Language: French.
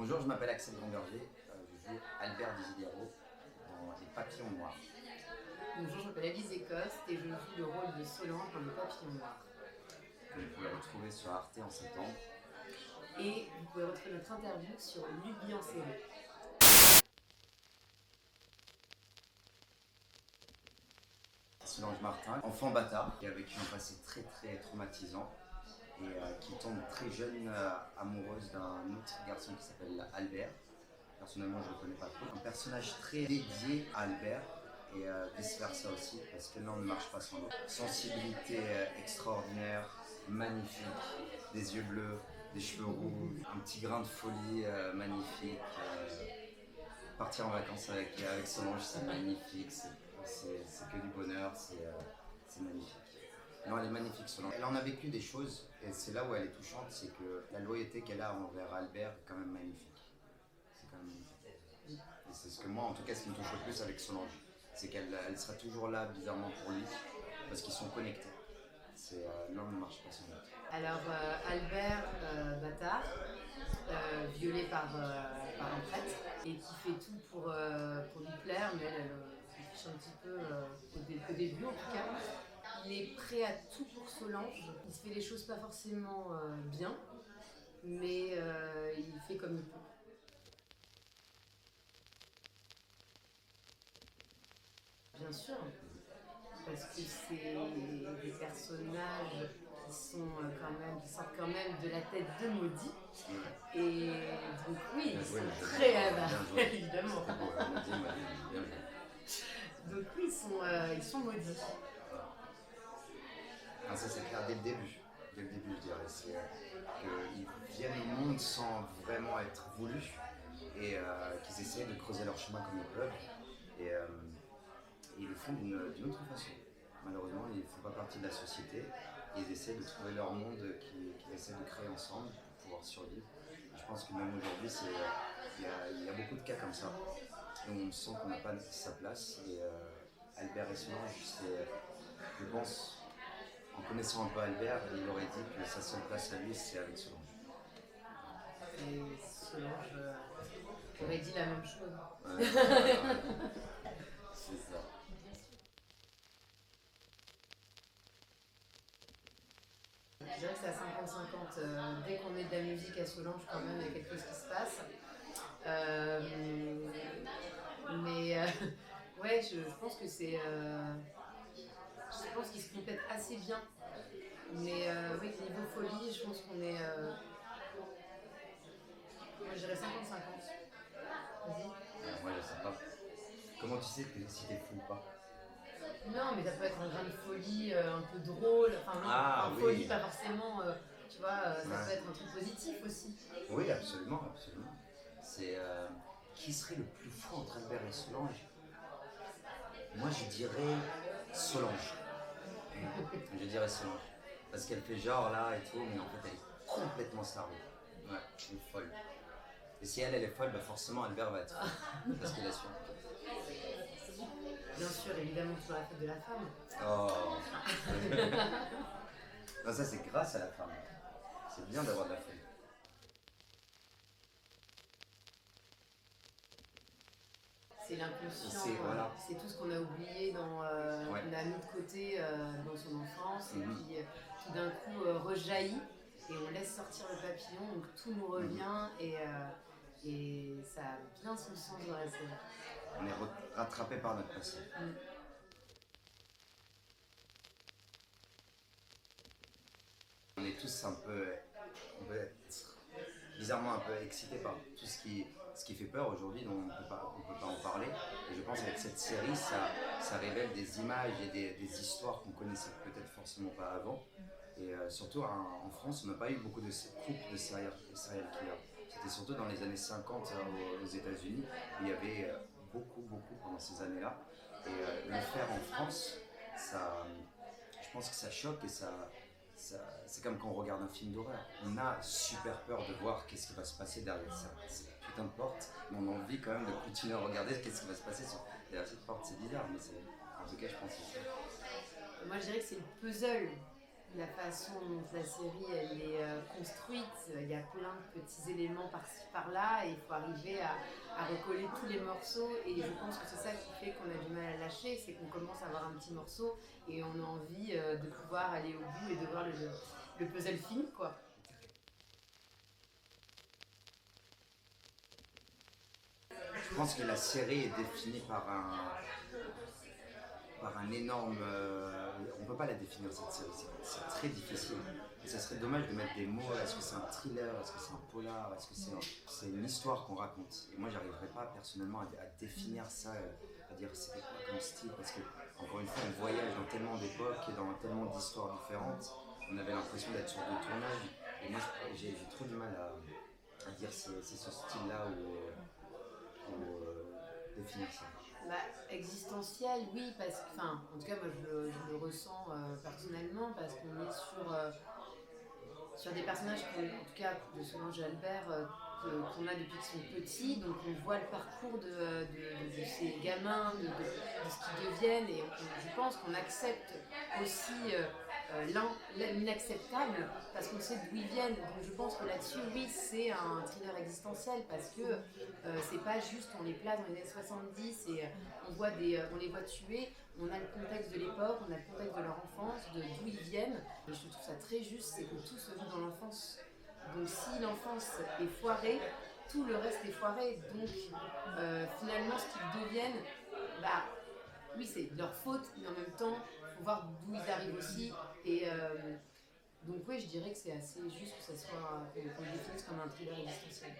Bonjour, je m'appelle Axel Grandberger, je joue Albert Desiderio dans Les Papillons Noirs. Bonjour, je m'appelle Alice Écosse et je joue le rôle de Solange dans Les Papillons Noirs. Que vous pouvez retrouver sur Arte en septembre. Et vous pouvez retrouver notre interview sur Luby en série. Solange Martin, enfant bâtard, qui a vécu un passé très traumatisant et qui tombe très jeune amoureuse d'un autre garçon qui s'appelle Albert. Personnellement, je ne le connais pas trop. Un personnage très dédié à Albert et vice versa aussi, parce que l'un ne marche pas sans l'autre. Sensibilité extraordinaire, magnifique, des yeux bleus, des cheveux rouges, un petit grain de folie magnifique. Partir en vacances avec Solange, c'est magnifique, c'est que du bonheur, c'est magnifique. Non, elle est magnifique Solange. Elle en a vécu des choses et c'est là où elle est touchante, c'est que la loyauté qu'elle a envers Albert est quand même magnifique. C'est quand même magnifique. Et c'est ce que moi, en tout cas, ce qui me touche le plus avec Solange, c'est qu'elle sera toujours là bizarrement pour lui, parce qu'ils sont connectés. L'un ne marche pas sans l'autre. Alors Albert, bâtard, violé par un prêtre et qui fait tout pour lui plaire, mais elle se fiche un petit peu au début en tout cas. Il est prêt à tout pour Solange, il se fait les choses pas forcément bien, mais il fait comme il peut. Bien sûr, parce que c'est des personnages qui sortent quand même de la tête de Maudit. Et donc oui, ils sont très évidemment. Donc oui, ils sont maudits. Ah, ça c'est clair dès le début. Dès le début, je dirais. C'est qu'ils viennent au monde sans vraiment être voulus et qu'ils essayent de creuser leur chemin comme ils peuvent. Et ils le font d'une autre façon. Malheureusement, ils ne font pas partie de la société. Ils essaient de trouver leur monde qu'ils essaient de créer ensemble pour pouvoir survivre. Et je pense que même aujourd'hui, il y a beaucoup de cas comme ça. Et on sent qu'on n'a pas sa place. Et Albert et Solange, je pense, en connaissant un peu Albert, il aurait dit que sa seule place à lui, c'est avec Solange. Et Solange aurait dit la même chose. Ouais, c'est ça. Je dirais que c'est à 50-50. Dès qu'on met de la musique à Solange, quand même, il y a quelque chose qui se passe. Ouais, je pense que c'est. Je pense qu'ils se complètent assez bien. Mais oui, niveau folie, je pense qu'on est. Moi, je dirais 50-50. Vas-y. Moi, je sais pas. Comment tu sais si t'es fou ou pas? Non, mais ça peut être un grain de folie un peu drôle. Enfin, non, Oui. folie, pas forcément. Tu vois, ça Ouais. peut être un truc positif aussi. Oui, absolument. C'est qui serait le plus fou entre Albert et Solange? Moi, je dirais Solange. Je dirais Solange. Parce qu'elle fait genre là et tout, mais en fait, elle est complètement starvée. Ouais, elle est folle. Et si elle est folle, bah forcément Albert va être folle. Parce qu'il assure. Bien sûr, évidemment, sur la fête de la femme. Oh. Non, ça c'est grâce à la femme. C'est bien d'avoir de la folie. C'est l'inconscient, Voilà. c'est tout ce qu'on a oublié, qu'on a mis de côté dans son enfance, et puis tout d'un coup rejaillit, et on laisse sortir le papillon, donc tout nous revient, et ça a bien son sens dans la série. On est rattrapé par notre passé. On est tous un peu, on peut être bizarrement un peu excités par tout ce qui fait peur aujourd'hui, dont on ne peut pas en parler. Et je pense qu'avec cette série, ça révèle des images et des histoires qu'on connaissait peut-être forcément pas avant. Et surtout en France, on n'a pas eu beaucoup de couples de serial killers. C'était surtout dans les années 50 aux États-Unis, où il y avait beaucoup pendant ces années-là. Et le faire en France, je pense que ça choque et c'est comme quand on regarde un film d'horreur. On a super peur de voir qu'est-ce qui va se passer derrière cette putain de porte, mais on a envie quand même de continuer à regarder qu'est-ce qui va se passer derrière cette porte. C'est bizarre, mais en tout cas, je pense que c'est ça. Moi, je dirais que c'est le puzzle la façon dont la série elle est construite, il y a plein de petits éléments par-ci par-là et il faut arriver à recoller tous les morceaux et je pense que c'est ça qui fait qu'on a du mal à lâcher, c'est qu'on commence à avoir un petit morceau et on a envie de pouvoir aller au bout et de voir le puzzle fini quoi. Je pense que la série est définie par un énorme. On ne peut pas la définir cette série, c'est très difficile. Et ça serait dommage de mettre des mots. Est-ce que c'est un thriller? Est-ce que c'est un polar? Est-ce que c'est une histoire qu'on raconte? Et moi, j'arriverais pas personnellement à définir ça, à dire c'était quoi comme style. Parce que, encore une fois, on voyage dans tellement d'époques et dans tellement d'histoires différentes. On avait l'impression d'être sur deux tournages. Et moi, j'ai trop du mal à dire c'est ce style-là ou définir ça. Bah, existentiel, oui, parce que, enfin, en tout cas, moi je le ressens personnellement parce qu'on est sur des personnages, en tout cas de Solange et Albert, qu'on a depuis qu'ils sont petits, donc on voit le parcours de ces gamins, de ce qu'ils deviennent, et je pense qu'on accepte aussi l'inacceptable parce qu'on sait d'où ils viennent. Donc je pense que là-dessus, oui, c'est un thriller existentiel parce que c'est pas juste on les place dans les années 70 et on les voit tuer. On a le contexte de l'époque, on a le contexte de leur enfance, de d'où ils viennent. Et je trouve ça très juste, c'est que tout se joue dans l'enfance. Donc si l'enfance est foirée, tout le reste est foiré. Donc finalement, ce qu'ils deviennent, bah oui, c'est de leur faute, mais en même temps, il faut voir d'où ils arrivent aussi. Et donc oui, je dirais que c'est assez juste que ça soit qu'on le définisse comme un thriller existentiel.